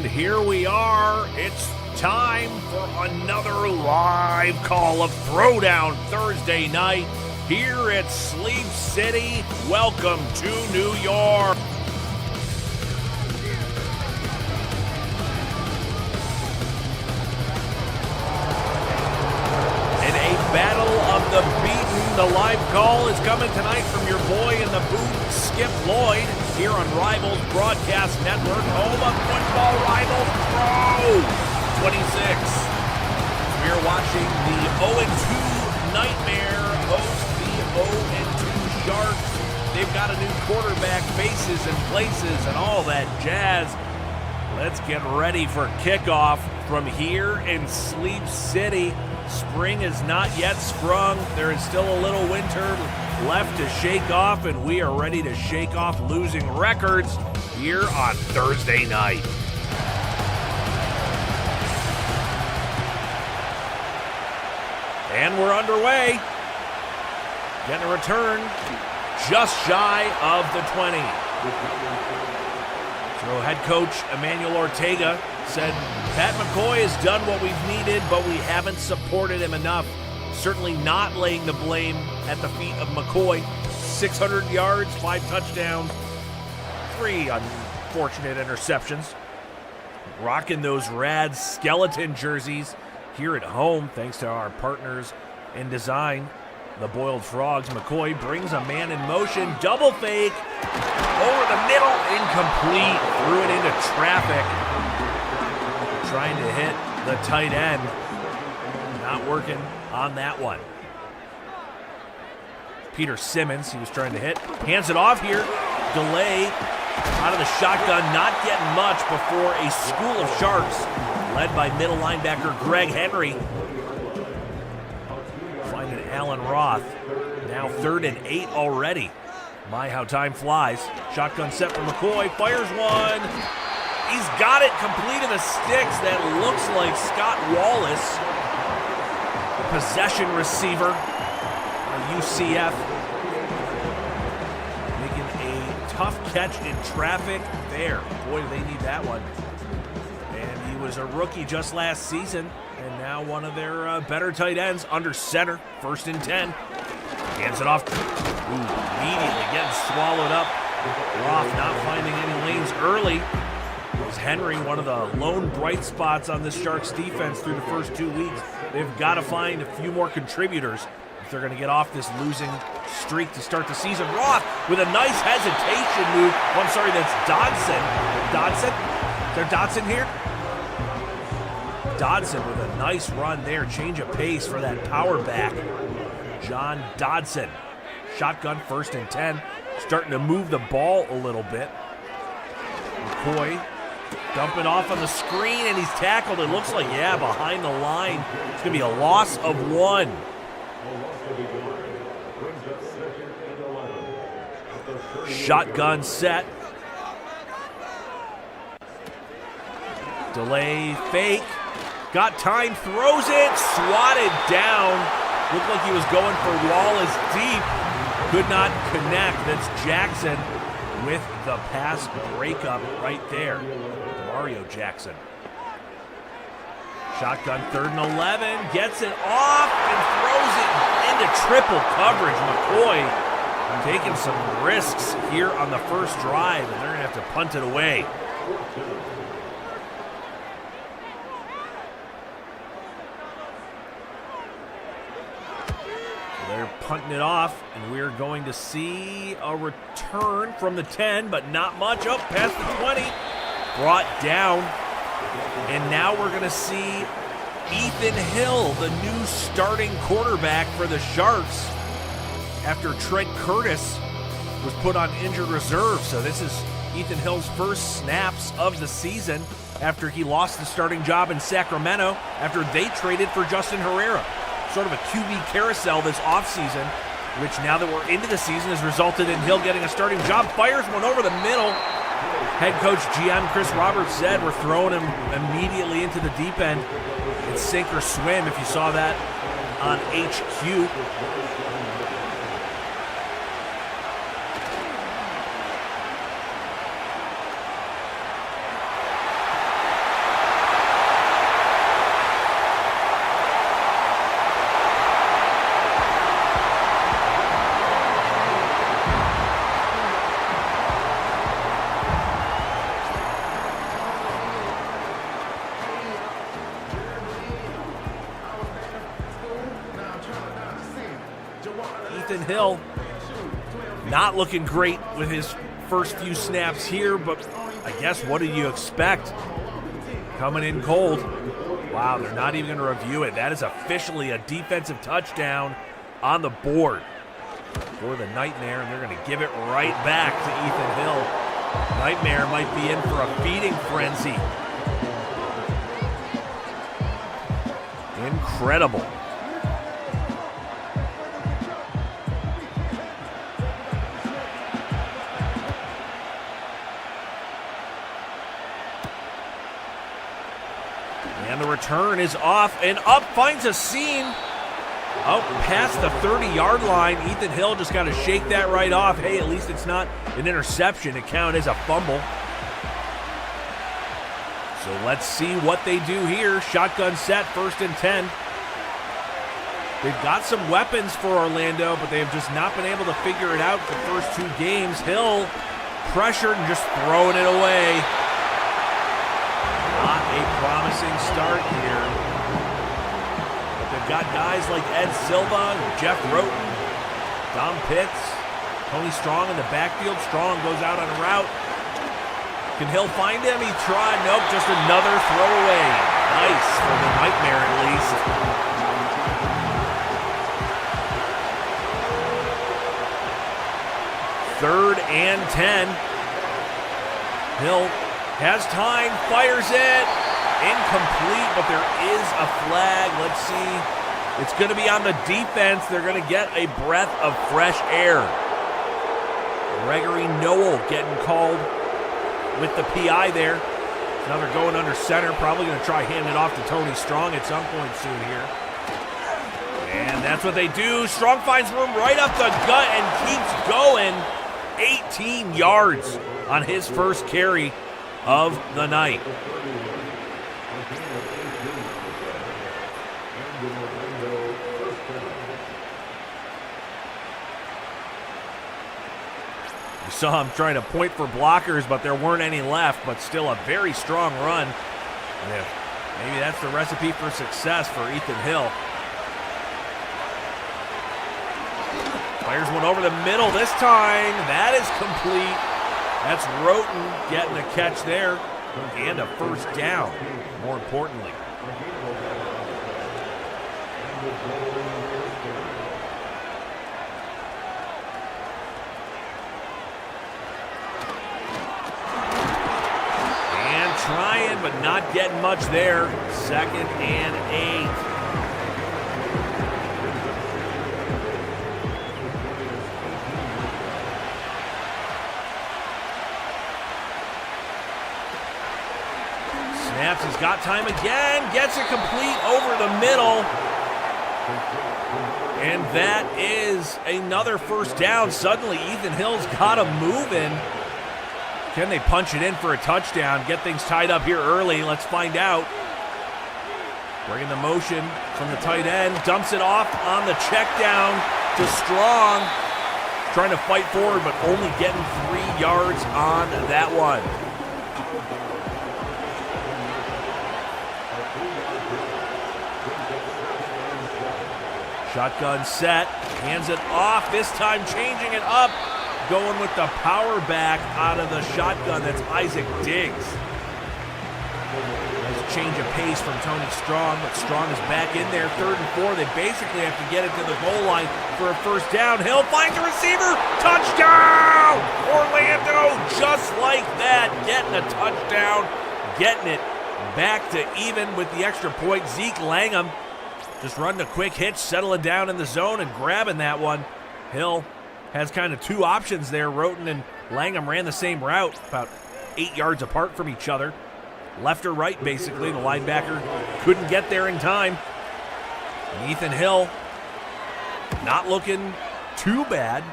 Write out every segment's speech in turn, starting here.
And here we are. It's time for another live call of Throwdown Thursday night here at Sleep City. Welcome to New York. In a battle of the beaten, the live call is coming tonight from your boy in the booth, Skip Lloyd, here on Rivals Broadcast Network, home of football rivals Pro 26. We're watching the 0-2 Nightmare host the 0-2 Sharks. They've got a new quarterback, faces and places and all that jazz. Let's get ready for kickoff from here in Sleep City. Spring is not yet sprung. There is still a little winter left to shake off, and we are ready to shake off losing records here on Thursday night. And we're underway. Getting a return just shy of the 20. So head coach Emmanuel Ortega said, Pat McCoy has done what we've needed, but we haven't supported him enough. Certainly not laying the blame at the feet of McCoy. 600 yards, 5 touchdowns, 3 unfortunate interceptions. Rocking those rad skeleton jerseys here at home, thanks to our partners in design, the Boiled Frogs. McCoy brings a man in motion, double fake, over the middle, incomplete, threw it into traffic. Trying to hit the tight end. Not working on that one. Peter Simmons, he was trying to hit. Hands it off here. Delay out of the shotgun. Not getting much before a school of Sharks led by middle linebacker Greg Henry. Finding Alan Roth. Now 3rd and 8 already. My, how time flies. Shotgun set for McCoy. Fires one. He's got it complete in the sticks. That looks like Scott Wallace, possession receiver, UCF, making a tough catch in traffic there. Boy, they need that one. And he was a rookie just last season, and now one of their better tight ends under center, 1st and 10. Hands it off. Immediately getting swallowed up. Roth not finding any lanes early. Was Henry one of the lone bright spots on this Sharks defense through the first 2 weeks? They've got to find a few more contributors if they're going to get off this losing streak to start the season. Roth with a nice hesitation move. Oh, I'm sorry, that's Dodson. Dodson? Is there Dodson here? Dodson with a nice run there. Change of pace for that power back. John Dodson. Shotgun, 1st and 10. Starting to move the ball a little bit. McCoy dump it off on the screen, and he's tackled. It looks like, yeah, behind the line. It's going to be a loss of 1. Shotgun set. Delay, fake. Got time, throws it, swatted down. Looked like he was going for Wallace deep. Could not connect. That's Jackson with the pass breakup right there. Mario Jackson. Shotgun, 3rd and 11. Gets it off and throws it into triple coverage. McCoy taking some risks here on the first drive, and they're going to have to punt it away. They're punting it off, and we're going to see a return from the 10, but not much. Up past the 20. Brought down. And now we're going to see Ethan Hill, the new starting quarterback for the Sharks, after Trent Curtis was put on injured reserve. So this is Ethan Hill's first snaps of the season after he lost the starting job in Sacramento after they traded for Justin Herrera. Sort of a QB carousel this offseason, which now that we're into the season has resulted in Hill getting a starting job. Fires one over the middle. Head coach GM Chris Roberts said we're throwing him immediately into the deep end. It's sink or swim if you saw that on HQ. Ethan Hill. Not looking great with his first few snaps here, but I guess what do you expect? Coming in cold. Wow, they're not even going to review it. That is officially a defensive touchdown on the board for the Nightmare, and they're going to give it right back to Ethan Hill. Nightmare might be in for a feeding frenzy. Incredible. And the return is off and up, finds a seam. Out past the 30-yard line. Ethan Hill just got to shake that right off. Hey, at least it's not an interception. It counted as a fumble. So let's see what they do here. Shotgun set, 1st and 10. They've got some weapons for Orlando, but they have just not been able to figure it out the first 2 games. Hill pressured and just throwing it away. Not a promising start here. But they've got guys like Ed Silva, Jeff Roten, Dom Pitts, Tony Strong in the backfield. Strong goes out on a route. Can Hill find him? He tried. Nope, just another throwaway. Nice for the Nightmare at least. Third and 10. Hill has time, fires it. Incomplete, but there is a flag. Let's see. It's going to be on the defense. They're going to get a breath of fresh air. Gregory Noel getting called with the PI there. Now they're going under center. Probably going to try handing it off to Tony Strong at some point soon here. And that's what they do. Strong finds room right up the gut and keeps going. 18 yards on his first carry of the night. You saw him trying to point for blockers, but there weren't any left, but still a very strong run. Yeah, maybe that's the recipe for success for Ethan Hill. Fires one over the middle this time. That is complete. That's Roten getting a catch there and a first down, more importantly. And trying, but not getting much there. 2nd and 8. Snaps, he's got time again, gets it complete over the middle. And that is another first down. Suddenly, Ethan Hill's got him moving. Can they punch it in for a touchdown? Get things tied up here early. Let's find out. Bringing the motion from the tight end. Dumps it off on the check down to Strong. Trying to fight forward, but only getting 3 yards on that one. Shotgun set, hands it off, this time changing it up, going with the power back out of the shotgun. That's Isaac Diggs. Nice change of pace from Tony Strong, but Strong is back in there. 3rd and 4, they basically have to get it to the goal line for a first down. Hill finds a receiver, touchdown! Orlando, just like that, getting a touchdown, getting it back to even with the extra point. Zeke Langham just running a quick hitch, settling down in the zone and grabbing that one. Hill has kind of 2 options there. Roten and Langham ran the same route, about 8 yards apart from each other. Left or right, basically. The linebacker couldn't get there in time. And Ethan Hill not looking too bad,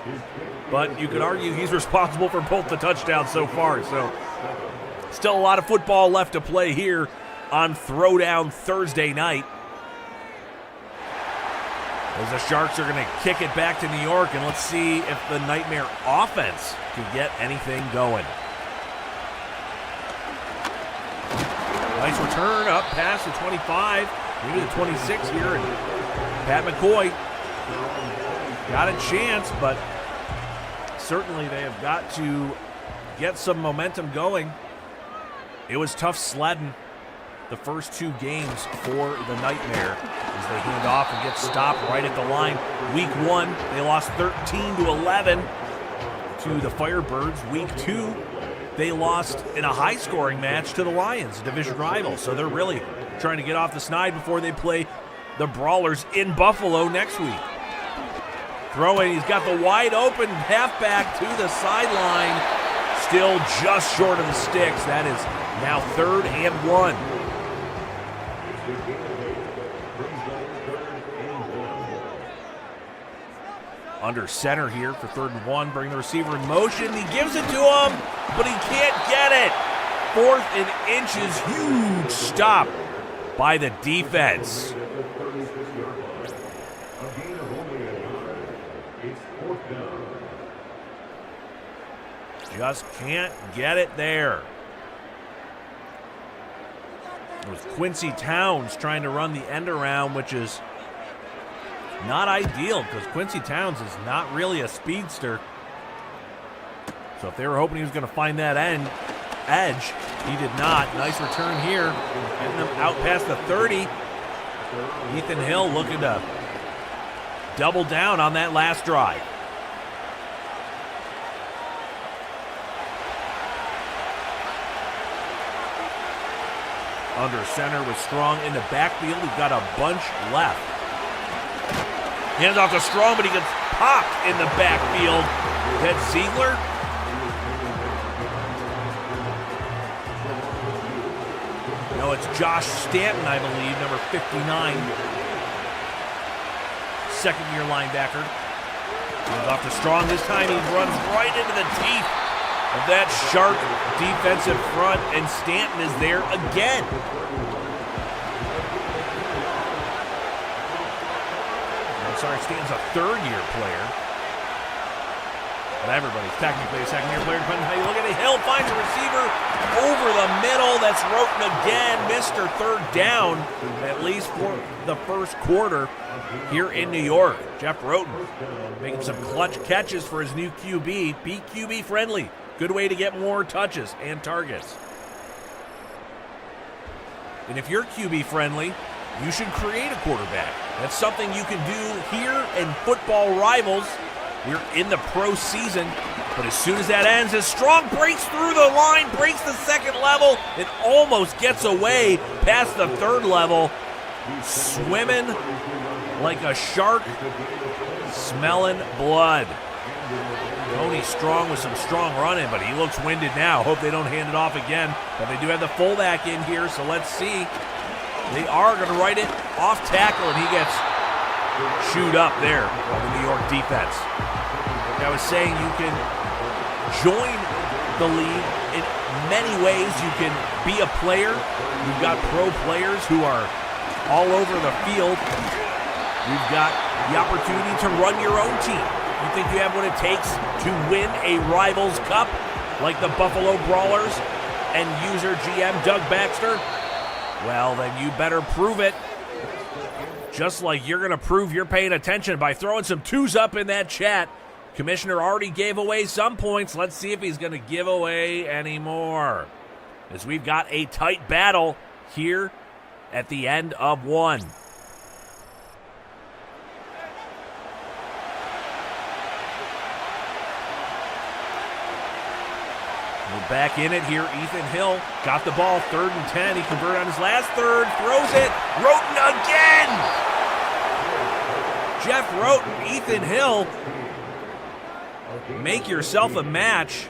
but you could argue he's responsible for both the touchdowns so far. So still a lot of football left to play here on Throwdown Thursday night. As the Sharks are going to kick it back to New York, and let's see if the Nightmare offense can get anything going. Nice return up past the 25, maybe the 26 here, and Pat McCoy got a chance, but certainly they have got to get some momentum going. It was tough sledding the first 2 games for the Nightmare as they hand off and get stopped right at the line. Week 1, they lost 13-11 to the Firebirds. Week 2, they lost in a high-scoring match to the Lions, a division rival. So they're really trying to get off the snide before they play the Brawlers in Buffalo next week. Throwing, he's got the wide open halfback to the sideline. Still just short of the sticks. That is now 3rd and 1. Under center here for 3rd and 1. Bring the receiver in motion. He gives it to him, but he can't get it. 4th and inches. Huge stop by the defense. Just can't get it there. It was Quincy Towns trying to run the end around, which is not ideal because Quincy Towns is not really a speedster. So if they were hoping he was going to find that edge, he did not. Nice return here. Getting them out past the 30. Ethan Hill looking to double down on that last drive. Under center with Strong in the backfield. We've got a bunch left. Hands off to Strong, but he gets popped in the backfield. That's Ziegler. No, it's Josh Stanton, I believe, number 59. Second-year linebacker. Hands off to Strong. This time he runs right into the teeth of that sharp defensive front, and Stanton is there again. I'm sorry, Stanton's a 3rd-year player. But everybody's technically a 2nd-year player, depending on how you look at it. Hill finds a receiver over the middle. That's Roten again. Mr. 3rd down, at least for the first quarter here in New York. Jeff Roten making some clutch catches for his new QB. Be QB friendly. Good way to get more touches and targets. And if you're QB friendly, you should create a quarterback. That's something you can do here in Football Rivals. We're in the pro season, but as soon as that ends, as Strong breaks through the line, breaks the 2nd level, and almost gets away past the 3rd level, swimming like a shark, smelling blood. Tony Strong with some strong running, but he looks winded now. Hope they don't hand it off again. But they do have the fullback in here, so let's see. They are going to write it off tackle, and he gets chewed up there by the New York defense. Like I was saying, you can join the league in many ways. You can be a player. You've got pro players who are all over the field. You've got the opportunity to run your own team. You think you have what it takes to win a Rivals Cup like the Buffalo Brawlers and user GM Doug Baxter? Well, then you better prove it. Just like you're going to prove you're paying attention by throwing some 2s up in that chat. Commissioner already gave away some points. Let's see if he's going to give away any more. As we've got a tight battle here at the end of 1. We're back in it here. Ethan Hill got the ball, 3rd and 10. He converted on his last 3rd, throws it. Roten again! Jeff Roten, Ethan Hill. Make yourself a match.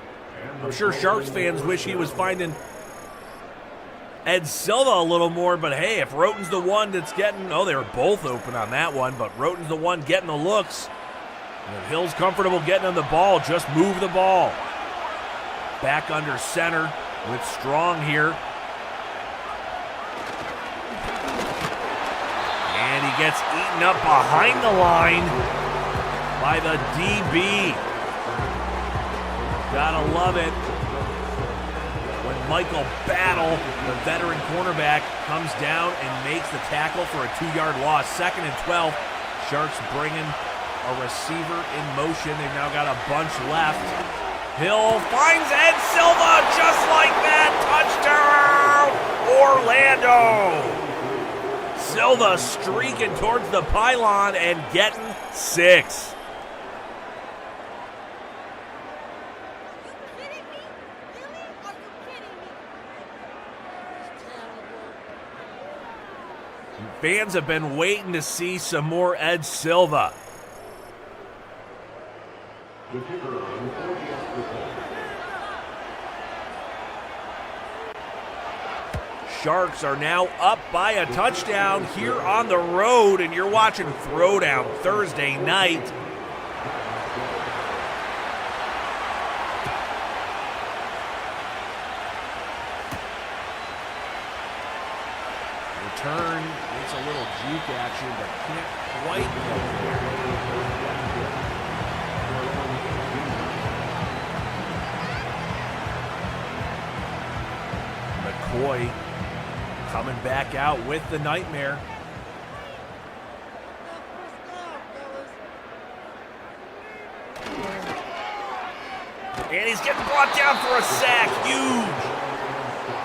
I'm sure Sharks fans wish he was finding Ed Silva a little more, but hey, if Roten's the one that's getting, oh, they were both open on that one, but Roten's the one getting the looks. And if Hill's comfortable getting on the ball, just move the ball. Back under center with Strong here. And he gets eaten up behind the line by the DB. Gotta love it when Michael Battle, the veteran cornerback, comes down and makes the tackle for a 2-yard loss. 2nd and 12. Sharks bringing a receiver in motion. They've now got a bunch left. Hill finds Ed Silva just like that. Touchdown, Orlando. Silva streaking towards the pylon and getting 6. Fans have been waiting to see some more Ed Silva. Sharks are now up by a touchdown here on the road, and you're watching Throwdown Thursday night. Return makes a little juke action, but can't quite get there. McCoy coming back out with the Nightmare. And he's getting brought down for a sack. Huge.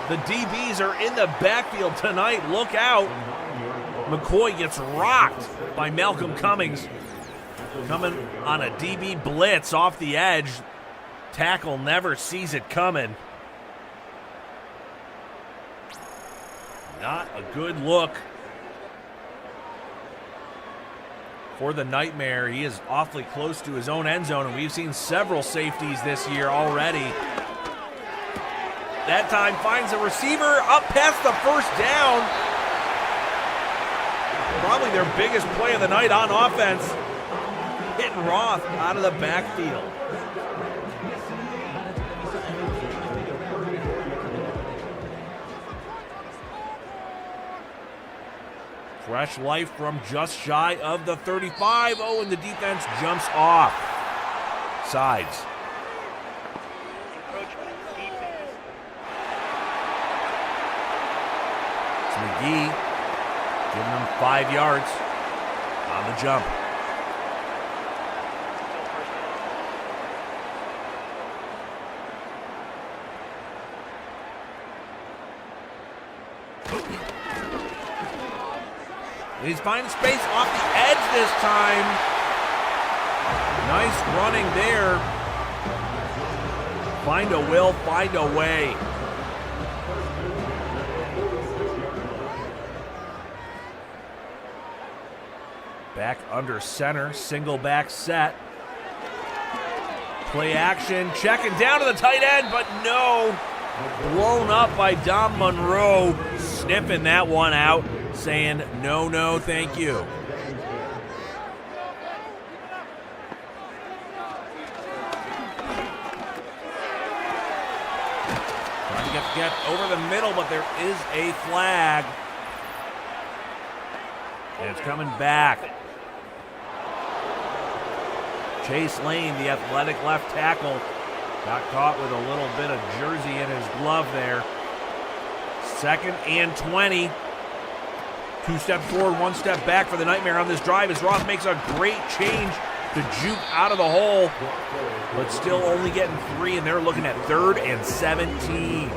The DBs are in the backfield tonight. Look out. McCoy gets rocked by Malcolm Cummings. Coming on a DB blitz off the edge. Tackle never sees it coming. Not a good look for the Nightmare. He is awfully close to his own end zone, and we've seen several safeties this year already. That time finds a receiver up past the first down. Probably their biggest play of the night on offense. Hitting Roth out of the backfield. Fresh life from just shy of the 35. Oh, and the defense jumps off. Sides. It's McGee giving them 5 yards on the jump. He's finding space off the edge this time. Nice running there. Find a will, find a way. Back under center, single back set. Play action, checking down to the tight end, but no. Blown up by Dom Monroe, sniffing that one out. Saying, no, no, thank you. Trying to get over the middle, but there is a flag. And it's coming back. Chase Lane, the athletic left tackle, got caught with a little bit of jersey in his glove there. 2nd and 20. 2 steps forward, 1 step back for the Nightmare on this drive as Roth makes a great change to juke out of the hole, but still only getting 3, and they're looking at 3rd and 17.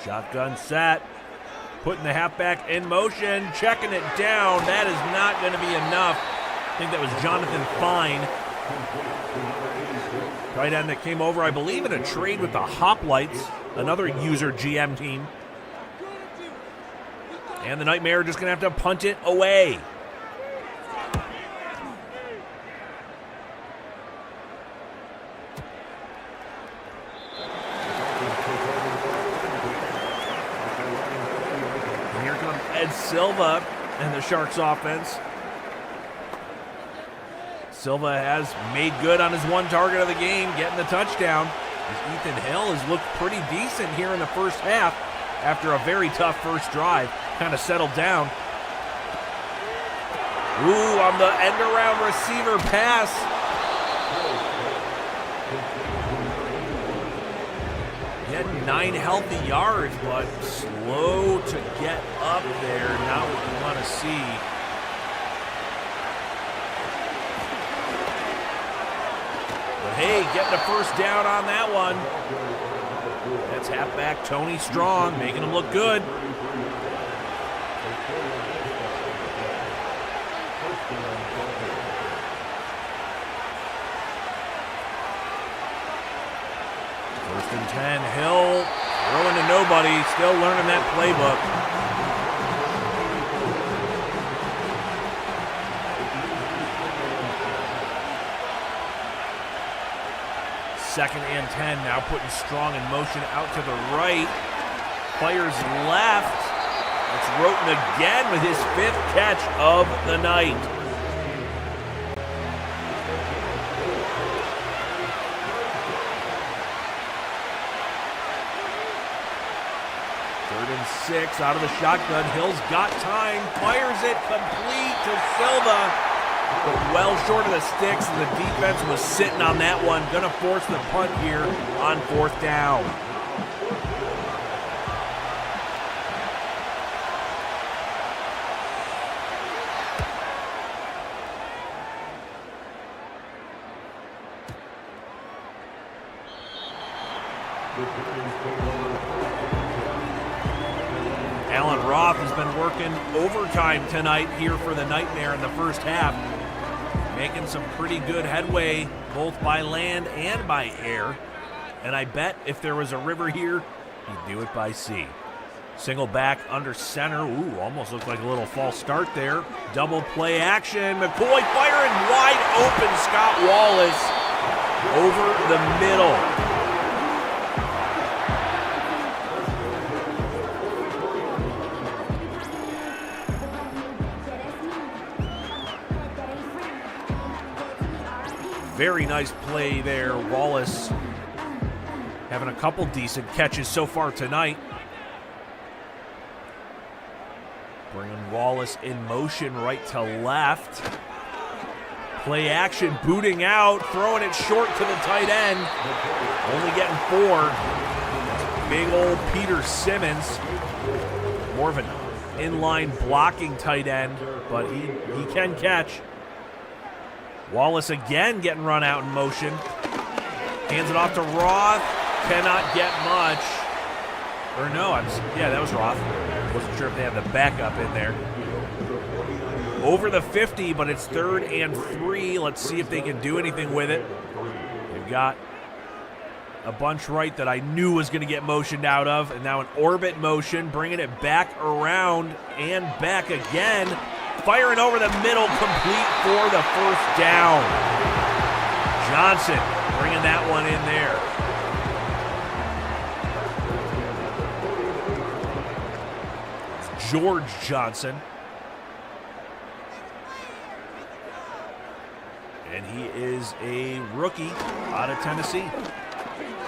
Shotgun set, putting the halfback in motion, checking it down. That is not going to be enough. I think that was Jonathan Fine. Tight end that came over, I believe, in a trade with the Hoplites, another user GM team. And the Nightmare are just going to have to punt it away. And here comes Ed Silva and the Sharks offense. Silva has made good on his 1 target of the game, getting the touchdown. As Ethan Hill has looked pretty decent here in the first half after a very tough first drive. Kind of settled down. Ooh, on the end-around receiver pass. Getting 9 healthy yards, but slow to get up there. Not what you want to see. But hey, getting a first down on that one. That's halfback Tony Strong, making him look good. First and 10, Hill throwing to nobody, still learning that playbook. Second and 10, now putting Strong in motion out to the right. Fires left. That's Roten again with his 5th catch of the night. Third and 6 out of the shotgun. Hill's got time, fires it complete to Silva. But well short of the sticks, and the defense was sitting on that one. Gonna force the punt here on 4th down. Alan Roth has been working overtime tonight here for the Nightmare in the first half. Making some pretty good headway, both by land and by air. And I bet if there was a river here, he'd do it by sea. Single back under center. Ooh, almost looked like a little false start there. Double play action. McCoy firing wide open. Scott Wallace over the middle. Very nice play there. Wallace having a couple decent catches so far tonight. Bringing Wallace in motion right to left. Play action, booting out, throwing it short to the tight end. Only getting 4. Big old Peter Simmons. More of an inline blocking tight end, but he can catch. Wallace again getting run out in motion. Hands it off to Roth. Cannot get much. Or no, yeah, that was Roth. Wasn't sure if they had the backup in there. Over the 50, but it's 3rd and 3. Let's see if they can do anything with it. They've got a bunch right that I knew was going to get motioned out of. And now an orbit motion, bringing it back around and back again. Firing over the middle, complete for the first down. Johnson bringing that one in there. It's George Johnson. And he is a rookie out of Tennessee.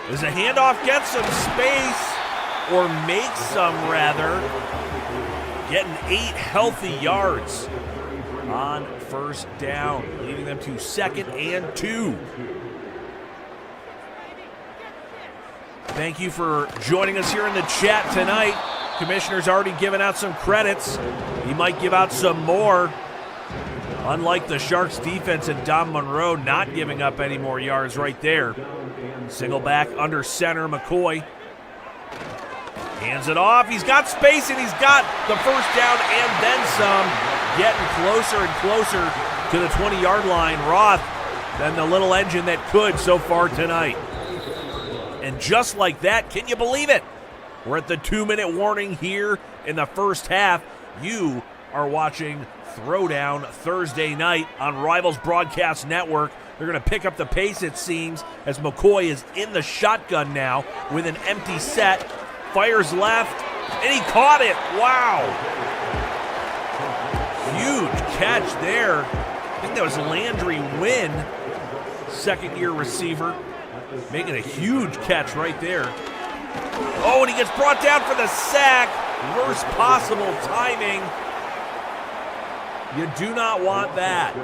There's a handoff, gets some space, or makes some rather. Getting 8 healthy yards on first down, leading them to 2nd and 2. Thank you for joining us here in the chat tonight. Commissioner's already given out some credits. He might give out some more. Unlike the Sharks defense and Dom Monroe not giving up any more yards right there. Single back under center, McCoy. Hands it off. He's got space and he's got the first down and then some. Getting closer and closer to the 20-yard line. Roth, then the little engine that could so far tonight. And just like that, can you believe it? We're at the 2-minute warning here in the first half. You are watching Throwdown Thursday night on Rivals Broadcast Network. They're going to pick up the pace, it seems, as McCoy is in the shotgun now with an empty set. Fires left, and he caught it. Wow. Huge catch there. I think that was Landry Wynn, second-year receiver, making a huge catch right there. Oh, and he gets brought down for the sack. Worst possible timing. You do not want that.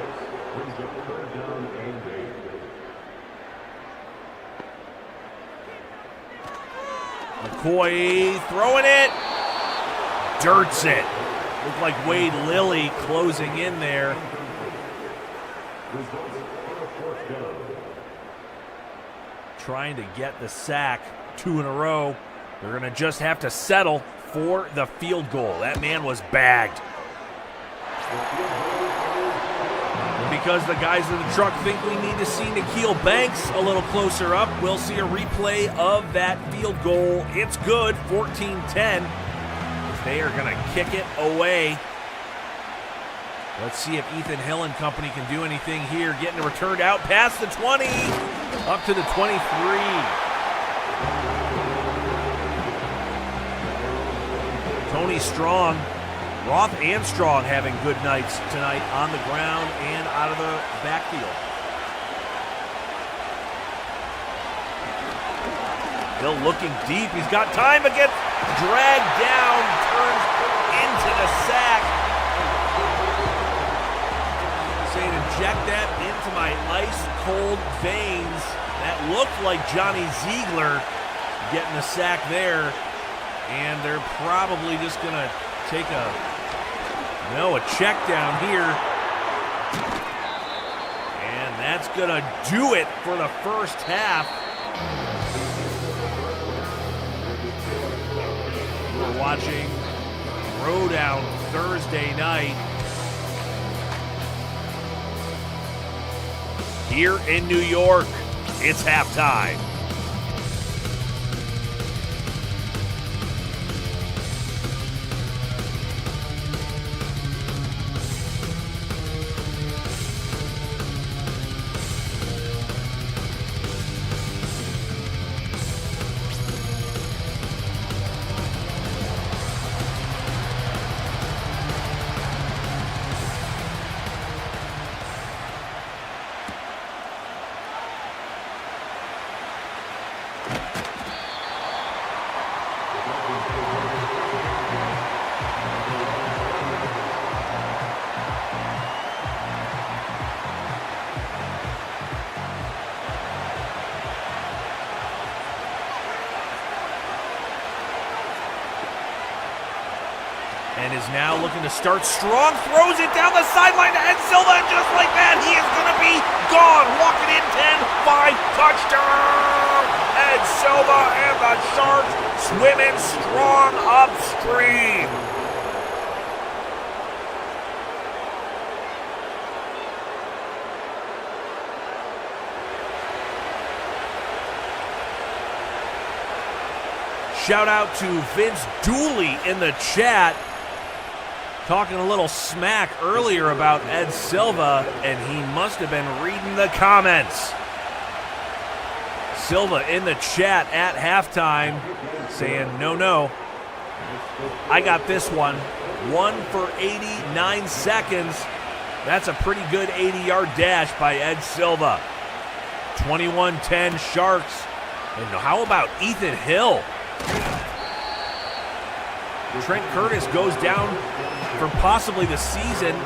McCoy throwing it. Dirts it. Looked like Wade Lilly closing in there. Trying to get the sack, 2 in a row. They're going to just have to settle for the field goal. That man was bagged. Because the guys in the truck think we need to see Nikhil Banks a little closer up, we'll see a replay of that field goal. It's good, 14-10. They are going to kick it away. Let's see if Ethan Hill and company can do anything here. Getting it returned out past the 20, up to the 23. Tony Strong, Roth and Strong having good nights tonight on the ground and out of the backfield. Hill looking deep. He's got time against dragged down, turns into the sack. Saying inject that into my ice-cold veins. That looked like Johnny Ziegler getting the sack there. And they're probably just going to take a check down here. And that's going to do it for the first half. We're watching Throwdown Thursday night here in New York. It's halftime. And is now looking to start strong, throws it down the sideline to Ed Silva, and just like that, he is going to be gone. Walking in 10-5 touchdown. Ed Silva and the Sharks swimming strong upstream. Shout out to Vince Dooley in the chat, talking a little smack earlier about Ed Silva, and he must have been reading the comments. Silva in the chat at halftime saying, no, I got this one. 1 for 89 seconds. That's a pretty good 80-yard dash by Ed Silva. 21-10 Sharks. And how about Ethan Hill? Trent Curtis goes down for possibly the season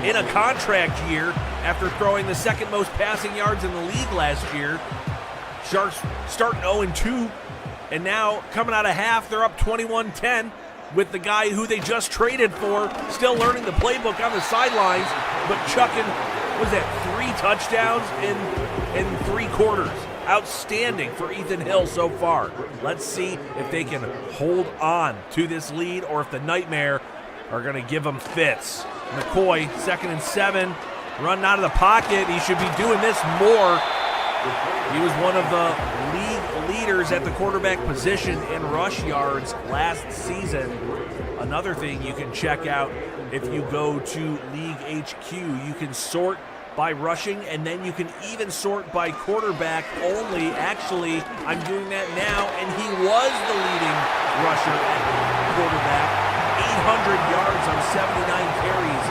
in a contract year after throwing the second most passing yards in the league last year. Sharks starting 0-2, and now coming out of half, they're up 21-10 with the guy who they just traded for, still learning the playbook on the sidelines, but chucking, what was that, 3 touchdowns in 3 quarters. Outstanding for Ethan Hill so far. Let's see if they can hold on to this lead or if the Nightmare are going to give them fits. McCoy, 2nd and 7, running out of the pocket. He should be doing this more. He was one of the league leaders at the quarterback position in rush yards last season. Another thing you can check out if you go to League HQ, you can sort by rushing, and then you can even sort by quarterback only. Actually, I'm doing that now, and he was the leading rusher at quarterback. 800 yards on 79 carries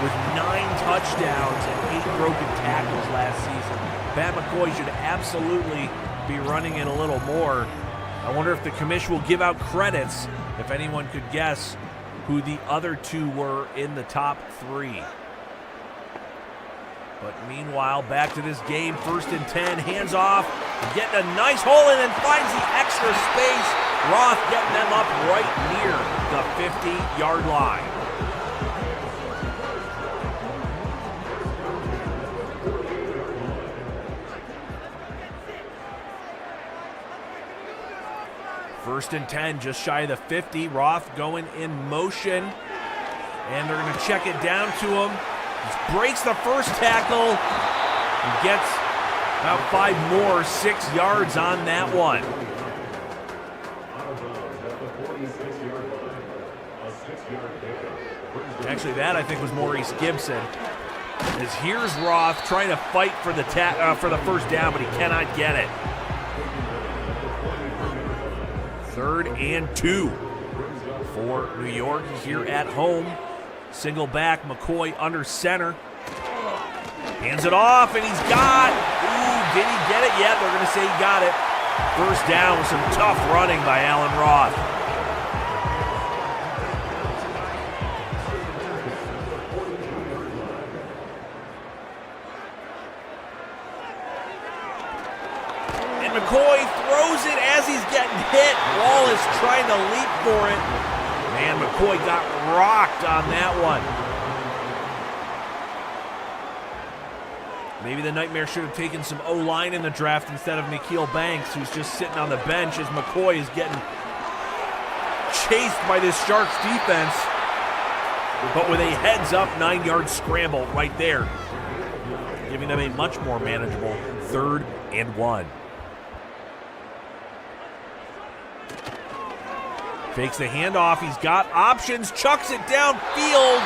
with 9 touchdowns and 8 broken tackles last season. Pat McCoy should absolutely be running it a little more. I wonder if the commission will give out credits, if anyone could guess who the other 2 were in the top 3. But meanwhile, back to this game, 1st and 10, hands off, getting a nice hole and then finds the extra space Roth getting them up right near the 50-yard line. First and 10, just shy of the 50. Roth going in motion. And they're going to check it down to him. He breaks the first tackle. He gets about 5 more, 6 yards on that one. Actually, that I think was Maurice Gibson. As here's Roth trying to fight for the first down, but he cannot get it. 3rd and 2 for New York here at home. Single back, McCoy under center. Hands it off, and he's got, did he get it? Yeah, they're going to say he got it. First down with some tough running by Alan Roth. And McCoy throws it as he's getting hit. Wallace trying to leap for it. Man, McCoy got rocked on that one. Maybe the Nightmare should have taken some O-line in the draft instead of Nikhil Banks, who's just sitting on the bench as McCoy is getting chased by this Sharks defense. But with a heads-up 9-yard scramble right there, giving them a much more manageable 3rd and 1. Fakes the handoff. He's got options. Chucks it downfield.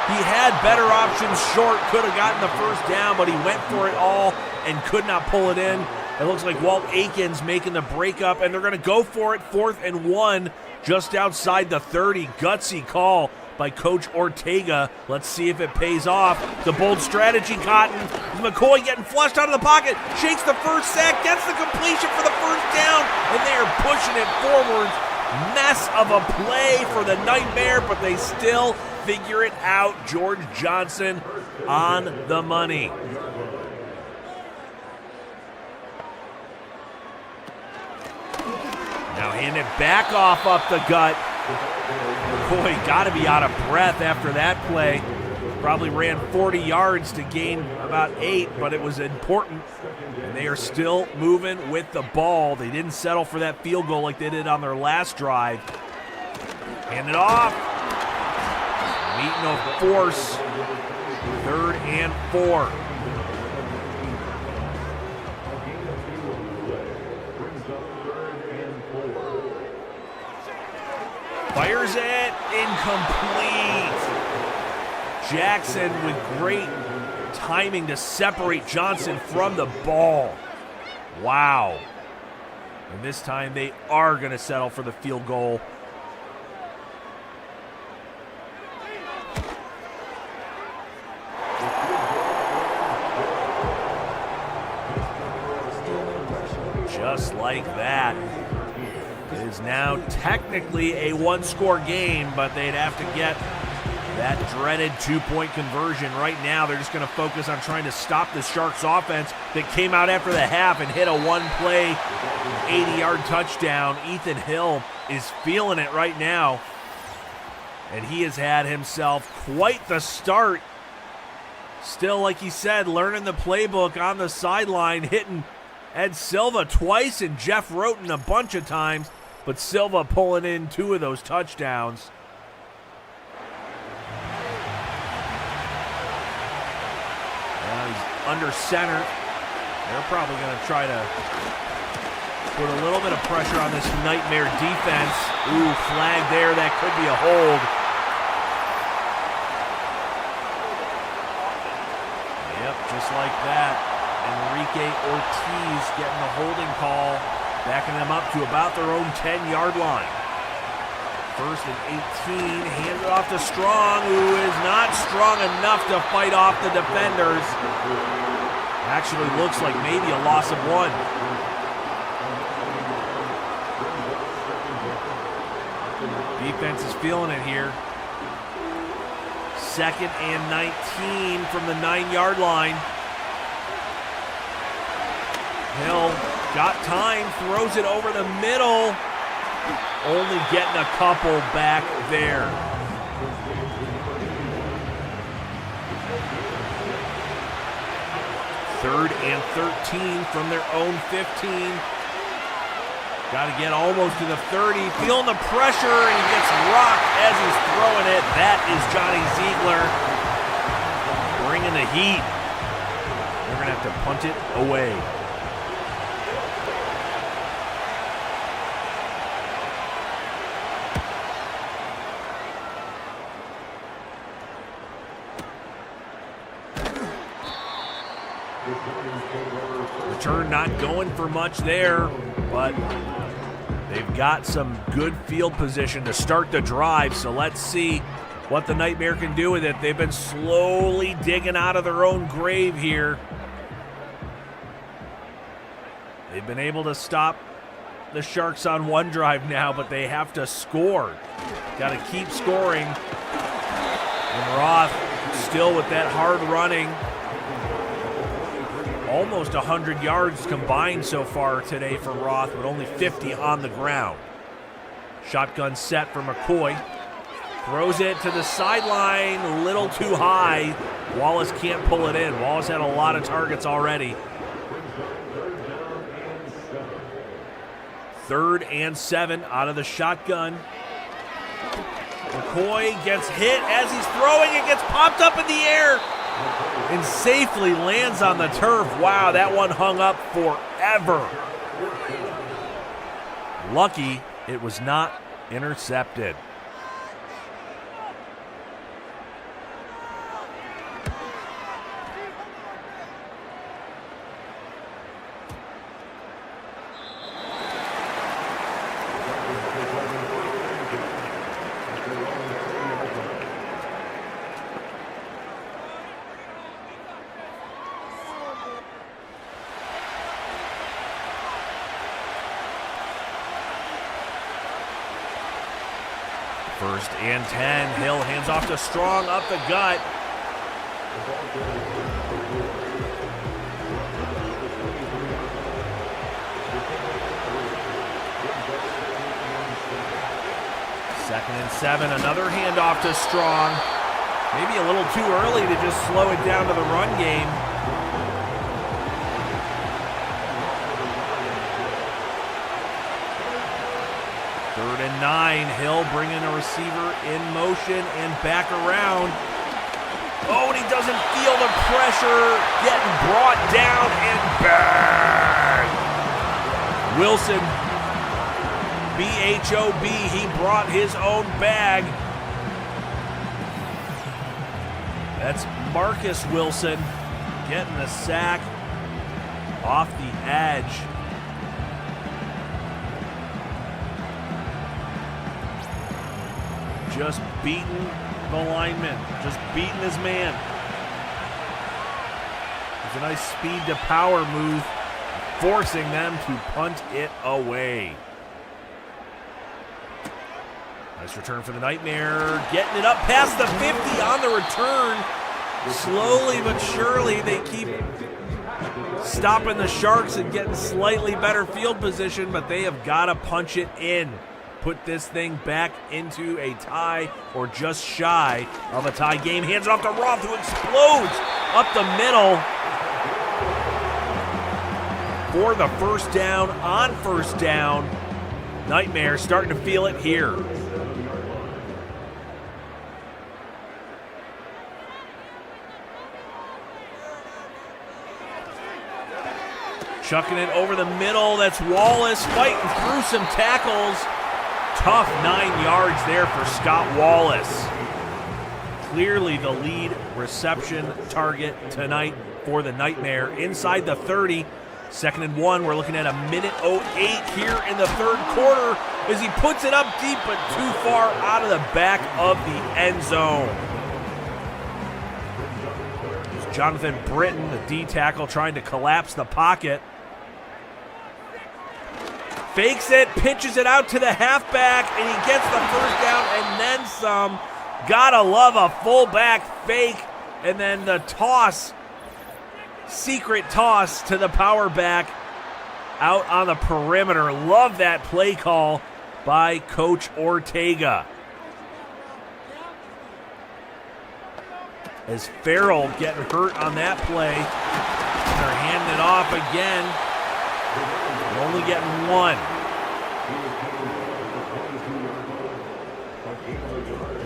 He had better options short. Could have gotten the first down, but he went for it all and could not pull it in. It looks like Walt Aikens making the breakup, and they're going to go for it. 4th and 1 just outside the 30. Gutsy call by Coach Ortega. Let's see if it pays off. The bold strategy, Cotton. McCoy getting flushed out of the pocket. Shakes the first sack. Gets the completion for the first down, and they are pushing it forwards. Mess of a play for the Nightmare, but they still figure it out. George Johnson on the money. Now hand it back off up the gut. Boy, got to be out of breath after that play. Probably ran 40 yards to gain about 8, but it was important. And they are still moving with the ball. They didn't settle for that field goal like they did on their last drive. Hand it off. Meet no force. 3rd and 4. Fires it. Incomplete. Jackson with great timing to separate Johnson from the ball. Wow. And this time they are going to settle for the field goal. Just like that. It is now technically a 1-score game, but they'd have to get that dreaded 2-point conversion. Right now, they're just going to focus on trying to stop the Sharks offense that came out after the half and hit a 1-play, 80-yard touchdown. Ethan Hill is feeling it right now, and he has had himself quite the start. Still, like he said, learning the playbook on the sideline, hitting Ed Silva twice and Jeff Roten a bunch of times, but Silva pulling in 2 of those touchdowns. He's under center. They're probably going to try to put a little bit of pressure on this Nightmare defense. Ooh, flag there. That could be a hold. Yep, just like that. Enrique Ortiz getting the holding call, backing them up to about their own 10-yard line. 1st and 18, hands it off to Strong, who is not strong enough to fight off the defenders. Actually looks like maybe a loss of 1. Defense is feeling it here. 2nd and 19 from the 9-yard line. Hill got time, throws it over the middle. only getting a couple back there. Third and 13 from their own 15. Got to get almost to the 30. Feeling the pressure, and he gets rocked as he's throwing it. That is Johnny Ziegler bringing the heat. They're going to have to punt it away. Return not going for much there, but they've got some good field position to start the drive, so let's see what the Nightmare can do with it. They've been slowly digging out of their own grave here. They've been able to stop the Sharks on one drive now, but they have to score. Got to keep scoring. And Roth still with that hard running. Almost 100 yards combined so far today for Roth, but only 50 on the ground. Shotgun set for McCoy. Throws it to the sideline, a little too high. Wallace can't pull it in. Wallace had a lot of targets already. 3rd and 7 out of the shotgun. McCoy gets hit as he's throwing. It gets popped up in the air and safely lands on the turf. Wow, that one hung up forever. Lucky it was not intercepted. First and 10. Hill hands off to Strong up the gut. Second and 7. Another handoff to Strong. Maybe a little too early to just slow it down to the run game. Third and 9, Hill bringing a receiver in motion and back around. Oh, and he doesn't feel the pressure, getting brought down and bang! Wilson, B-H-O-B, he brought his own bag. That's Marcus Wilson getting the sack off the edge. Just beating the lineman, just beating his man. It's a nice speed to power move, forcing them to punt it away. Nice return for the Nightmare, getting it up past the 50 on the return. Slowly but surely they keep stopping the Sharks and getting slightly better field position, but they have got to punch it in. Put this thing back into a tie or just shy of a tie game. Hands it off to Roth, who explodes up the middle for the first down on first down. Nightmare starting to feel it here. Chucking it over the middle. That's Wallace fighting through some tackles. Tough 9 yards there for Scott Wallace. Clearly the lead reception target tonight for the Nightmare. Inside the 30, 2nd and 1. We're looking at a minute 08 here in the third quarter as he puts it up deep but too far out of the back of the end zone. There's Jonathan Britton, the D tackle, trying to collapse the pocket. Fakes it, pitches it out to the halfback, and he gets the first down and then some. Gotta love a fullback fake, and then the toss, secret toss to the power back out on the perimeter. Love that play call by Coach Ortega. As Farrell getting hurt on that play. They're handing it off again. They're only getting one.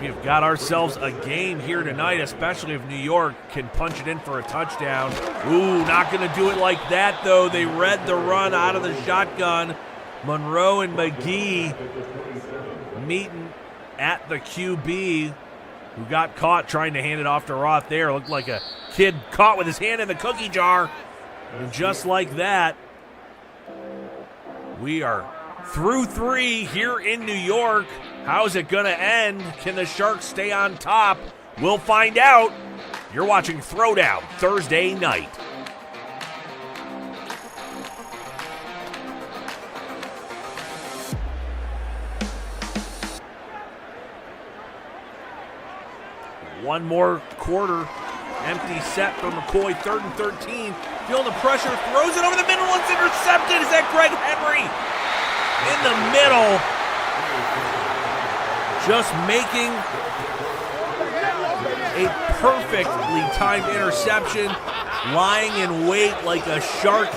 We've got ourselves a game here tonight, especially if New York can punch it in for a touchdown. Ooh, not going to do it like that, though. They read the run out of the shotgun. Monroe and McGee meeting at the QB, who got caught trying to hand it off to Roth there. Looked like a kid caught with his hand in the cookie jar. And just like that, we are through 3 here in New York. How's it going to end? Can the Sharks stay on top? We'll find out. You're watching Throwdown Thursday night. One more quarter. Empty set for McCoy, 3rd and 13. Feeling the pressure, throws it over the middle, it's intercepted. Is that Greg Henry? In the middle. Just making a perfectly timed interception. Lying in wait like a shark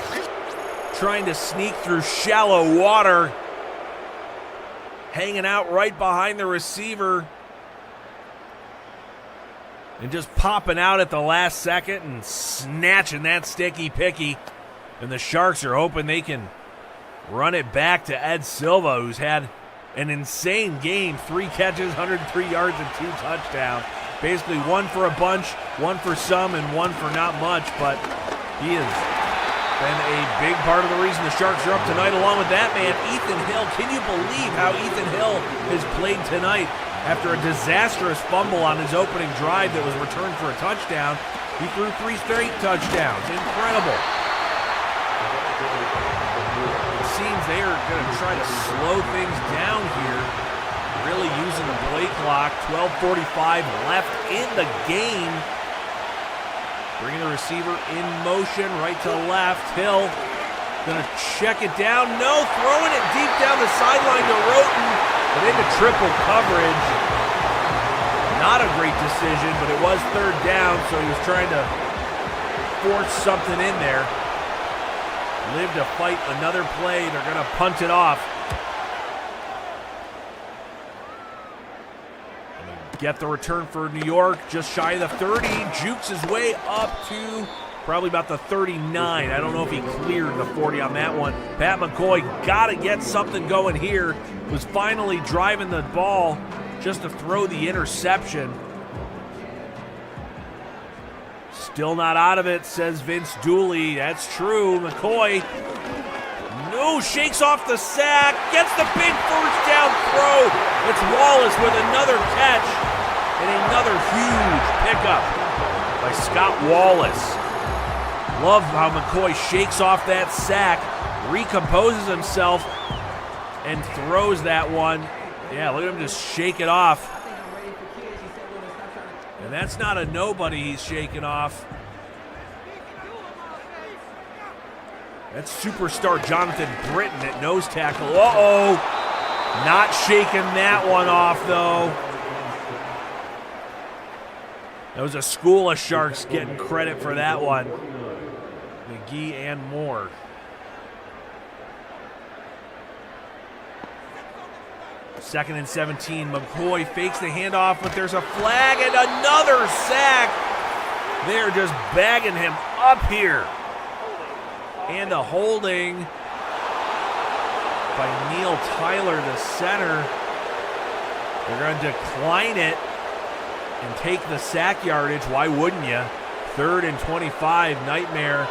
trying to sneak through shallow water. Hanging out right behind the receiver. And just popping out at the last second and snatching that sticky picky. And the Sharks are hoping they can run it back to Ed Silva, who's had an insane game. 3 catches, 103 yards, and 2 touchdowns. Basically 1 for a bunch, 1 for some, and 1 for not much. But he has been a big part of the reason the Sharks are up tonight, along with that man, Ethan Hill. Can you believe how Ethan Hill has played tonight? After a disastrous fumble on his opening drive that was returned for a touchdown, he threw 3 straight touchdowns. Incredible. It seems they are going to try to slow things down here, really using the play clock. 12:45 left in the game. Bringing the receiver in motion, right to left. Hill going to check it down. No, throwing it deep down the sideline to Roten. But into triple coverage. Not a great decision, but it was 3rd down, so he was trying to force something in there. Live to fight another play. They're going to punt it off. Get the return for New York, just shy of the 30. Jukes his way up to probably about the 39. I don't know if he cleared the 40 on that one. Pat McCoy got to get something going here. Was finally driving the ball just to throw the interception. Still not out of it, says Vince Dooley. That's true. McCoy, no, shakes off the sack, gets the big 1st down throw. It's Wallace with another catch and another huge pickup by Scott Wallace. Love how McCoy shakes off that sack, recomposes himself, and throws that one. Yeah, look at him just shake it off. And that's not a nobody he's shaking off. That's superstar Jonathan Britton at nose tackle. Uh-oh. Not shaking that one off, though. That was a school of Sharks getting credit for that one. McGee and Moore. Second and 17. McCoy fakes the handoff, but there's a flag and another sack. They're just bagging him up here. And a holding by Neil Tyler, the center. They're going to decline it and take the sack yardage. Why wouldn't you? 3rd and 25. Nightmare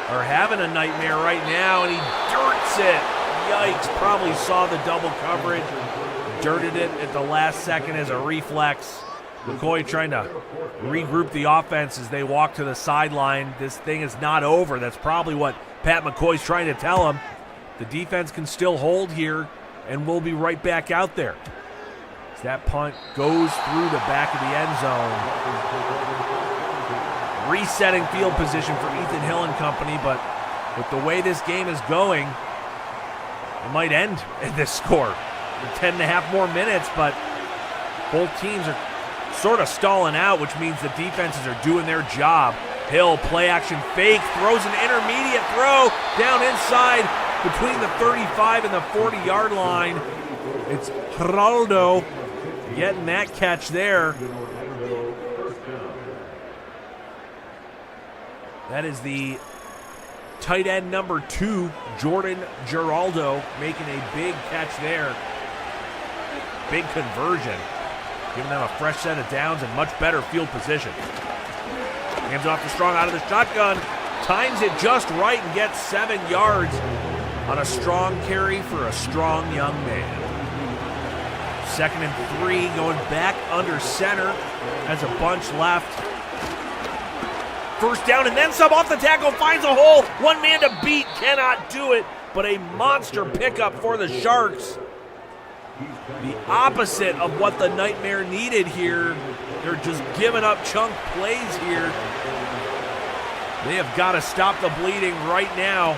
are having a nightmare right now, and he dirts it. Yikes, probably saw the double coverage. Dirted it at the last second as a reflex. McCoy trying to regroup the offense as they walk to the sideline. This thing is not over. That's probably what Pat McCoy's trying to tell him. The defense can still hold here, and we'll be right back out there. As that punt goes through the back of the end zone. Resetting field position for Ethan Hill and company, but with the way this game is going, it might end at this score. 10 and a half more minutes, but both teams are sort of stalling out, which means the defenses are doing their job. Hill, play action fake, throws an intermediate throw down inside between the 35 and the 40-yard line. It's Geraldo getting that catch there. That is the tight end number 2, Jordan Geraldo, making a big catch there. Big conversion, giving them a fresh set of downs and much better field position. Hands off to Strong out of the shotgun, times it just right and gets 7 yards on a strong carry for a strong young man. 2nd and 3, going back under center, has a bunch left. First down and then some, off the tackle, finds a hole, one man to beat, cannot do it, but a monster pickup for the Sharks. The opposite of what the Nightmare needed here. They're just giving up chunk plays here. They have got to stop the bleeding right now.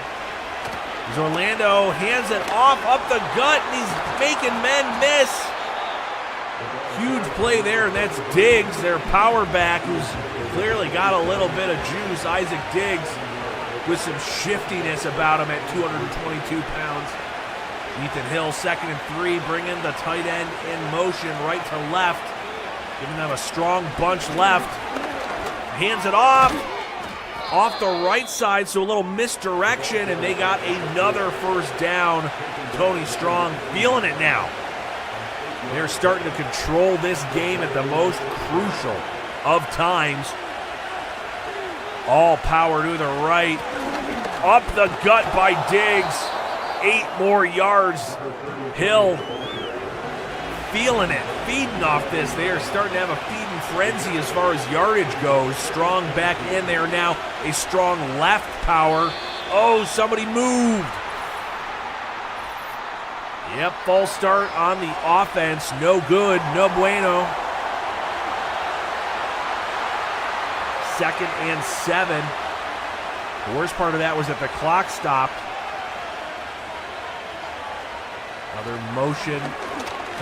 As Orlando hands it off up the gut, and he's making men miss. Huge play there, and that's Diggs, their power back, who's clearly got a little bit of juice. Isaac Diggs with some shiftiness about him at 222 pounds. Ethan Hill, 2nd and 3, bringing the tight end in motion right to left, giving them a strong bunch left. Hands it off the right side, so a little misdirection, and they got another first down. Tony Strong feeling it now. They're starting to control this game at the most crucial of times. All power to the right. Up the gut by Diggs. 8 more yards. Hill feeling it, feeding off this. They are starting to have a feeding frenzy as far as yardage goes. Strong back in there now. A strong left power. Oh, somebody moved. Yep, false start on the offense. No good, no bueno. 2nd and 7. The worst part of that was that the clock stopped. Another motion.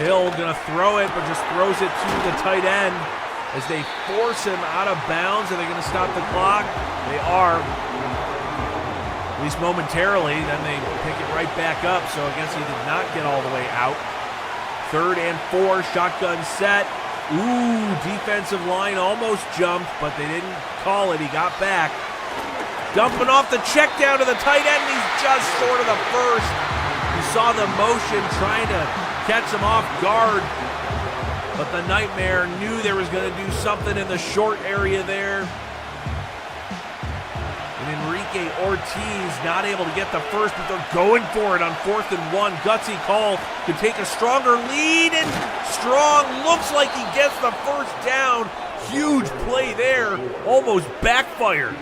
Hill gonna throw it, but just throws it to the tight end as they force him out of bounds. Are they gonna stop the clock? They are. At least momentarily, then they pick it right back up, so I guess he did not get all the way out. 3rd and 4, shotgun set. Ooh, defensive line almost jumped, but they didn't call it. He got back. Dumping off the check down to the tight end, and he's just short of the first. You saw the motion trying to catch him off guard, but the Nightmare knew there was going to do something in the short area there. And Enrique Ortiz not able to get the first, but they're going for it on 4th and 1. Gutsy call to take a stronger lead, and Strong looks like he gets the first down. Huge play there, almost backfired.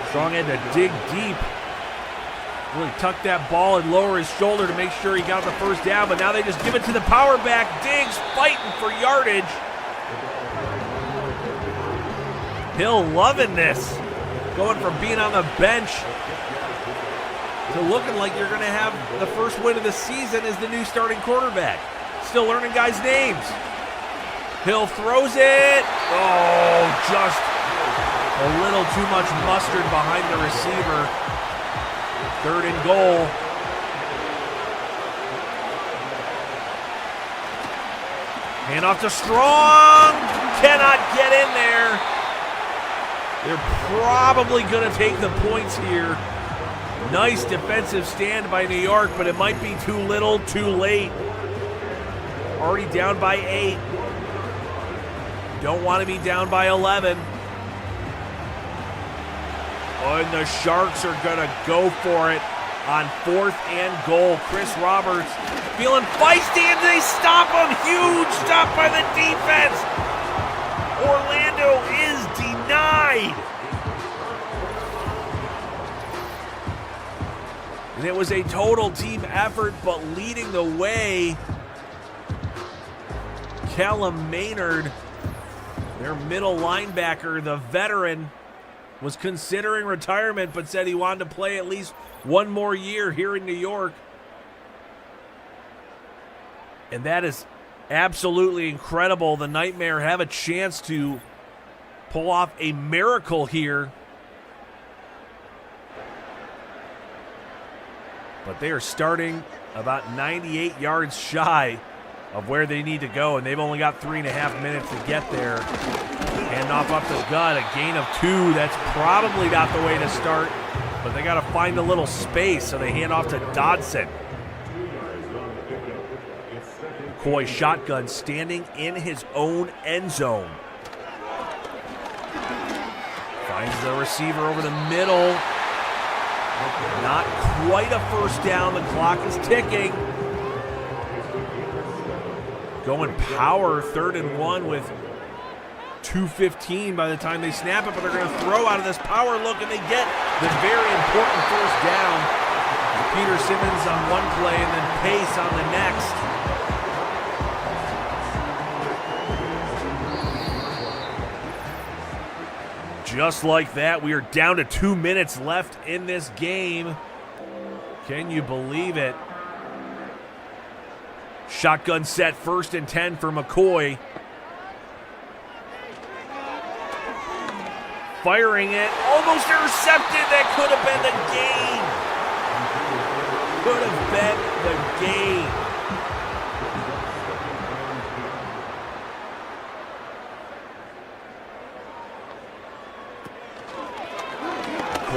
Strong had to dig deep, really tuck that ball and lower his shoulder to make sure he got the first down, but now they just give it to the power back. Diggs fighting for yardage. Hill loving this, going from being on the bench to looking like you're going to have the first win of the season as the new starting quarterback. Still learning guys' names. Hill throws it. Oh, just a little too much mustard behind the receiver. 3rd and goal. Hand off to Strong. Cannot get in there. They're probably going to take the points here. Nice defensive stand by New York, but it might be too little, too late. Already down by 8. Don't want to be down by 11. Oh, and the Sharks are going to go for it on 4th and goal. Chris Roberts feeling feisty, and they stop him. Huge stop by the defense. Orlando is denied. And it was a total team effort, but leading the way, Callum Maynard, their middle linebacker, the veteran, was considering retirement, but said he wanted to play at least one more year here in New York. And that is absolutely incredible. The Nightmare have a chance to pull off a miracle here. But they are starting about 98 yards shy of where they need to go, and they've only got 3.5 minutes to get there. Hand off up the gut, a gain of 2. That's probably not the way to start, but they got to find a little space, so they hand off to Dodson. McCoy shotgun standing in his own end zone. Finds the receiver over the middle. Not quite a first down. The clock is ticking. Going power, 3rd and 1 with 2:15 by the time they snap it, but they're going to throw out of this power look, and they get the very important first down. Peter Simmons on one play and then Pace on the next. Just like that, we are down to 2 minutes left in this game. Can you believe it? Shotgun set, 1st and 10 for McCoy. Firing it, almost intercepted. That could have been the game. Could have been the game.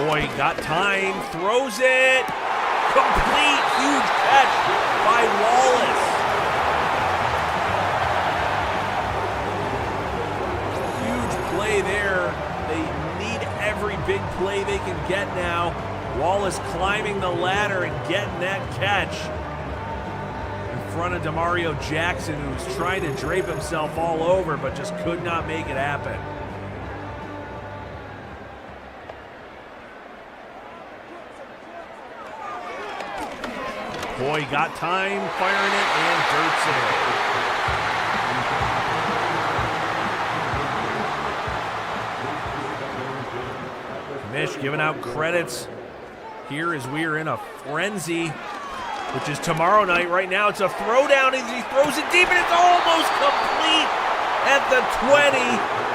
Boy, got time, throws it, complete, huge catch by Wallace. Huge play there. They need every big play they can get now. Wallace climbing the ladder and getting that catch in front of Demario Jackson, who's trying to drape himself all over, but just could not make it happen. Boy, got time, firing it, and dirts it. Mish giving out credits here as we are in a frenzy, which is tomorrow night. Right now it's a throwdown as he throws it deep, and it's almost complete at the 20.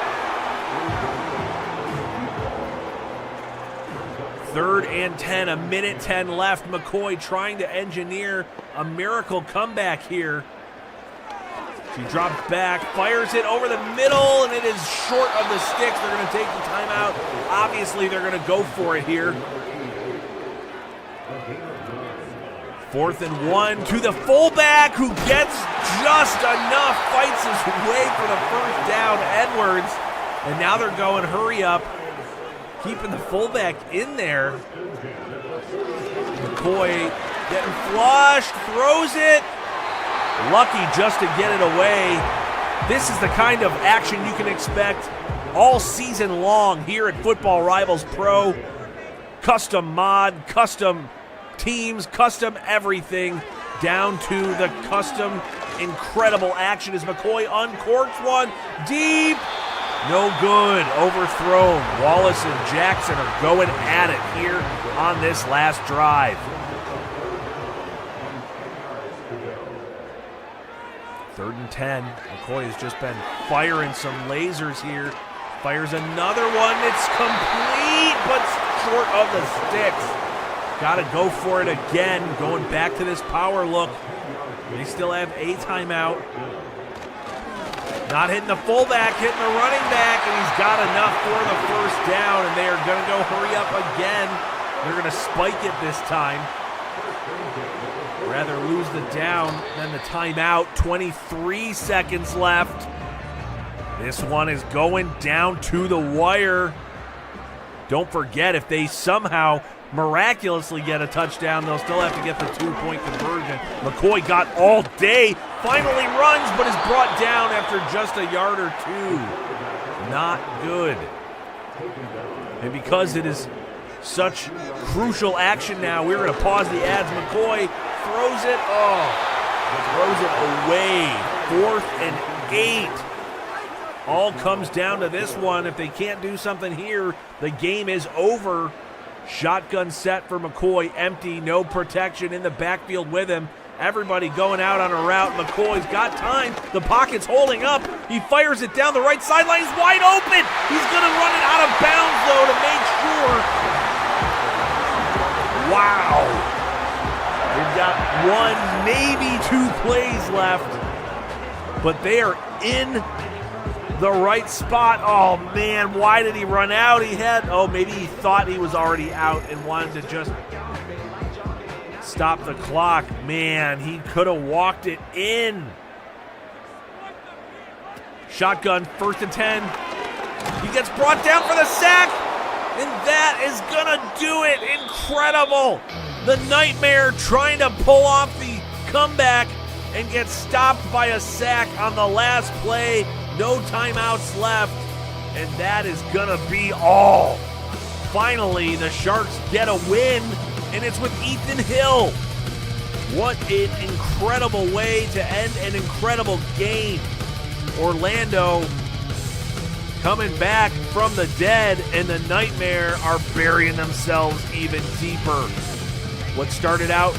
3rd and 10, 1:10 left. McCoy trying to engineer a miracle comeback here. He drops back, fires it over the middle, and it is short of the sticks. They're going to take the timeout. Obviously, they're going to go for it here. 4th and 1 to the fullback, who gets just enough, fights his way for the first down, Edwards. And now they're going hurry up, keeping the fullback in there. McCoy getting flushed, throws it. Lucky just to get it away. This is the kind of action you can expect all season long here at Football Rivals Pro. Custom mod, custom teams, custom everything, down to the custom incredible action as McCoy uncorks one deep. No good, overthrown. Wallace and Jackson are going at it here on this last drive. 3rd and 10. McCoy has just been firing some lasers here. Fires another one. It's complete, but short of the sticks. Got to go for it again. Going back to this power look. They still have a timeout. Not hitting the fullback, hitting the running back, and he's got enough for the first down, and they are going to go hurry up again. They're going to spike it this time. Rather lose the down than the timeout. 23 seconds left. This one is going down to the wire. Don't forget, if they somehow miraculously get a touchdown, they'll still have to get the 2-point conversion. McCoy got all day, finally runs, but is brought down after just a yard or 2. Not good. And because it is such crucial action now, we're going to pause the ads. McCoy throws it, throws it away. 4th and 8. All comes down to this one. If they can't do something here, the game is over. Shotgun set for McCoy, empty, no protection in the backfield with him. Everybody going out on a route. McCoy's got time. The pocket's holding up. He fires it down the right sideline. He's wide open. He's going to run it out of bounds, though, to make sure. Wow. We've got one, maybe 2 plays left. But they are in the right spot. Oh, man, why did he run out? Maybe he thought he was already out and wanted to just stop the clock. Man, he could have walked it in. Shotgun, 1st and 10. He gets brought down for the sack, and that is gonna do it. Incredible. The Nightmare trying to pull off the comeback and gets stopped by a sack on the last play. No timeouts left, and that is gonna be all. Finally, the Sharks get a win, and it's with Ethan Hill. What an incredible way to end an incredible game. Orlando coming back from the dead, and the Nightmare are burying themselves even deeper. What started out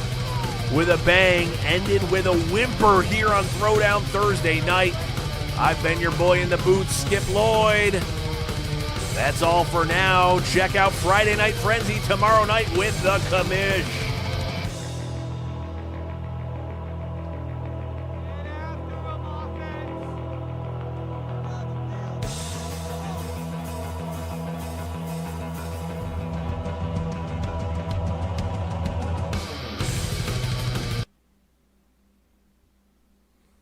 with a bang ended with a whimper here on Throwdown Thursday night. I've been your boy in the boots, Skip Lloyd. That's all for now. Check out Friday Night Frenzy tomorrow night with the Commish.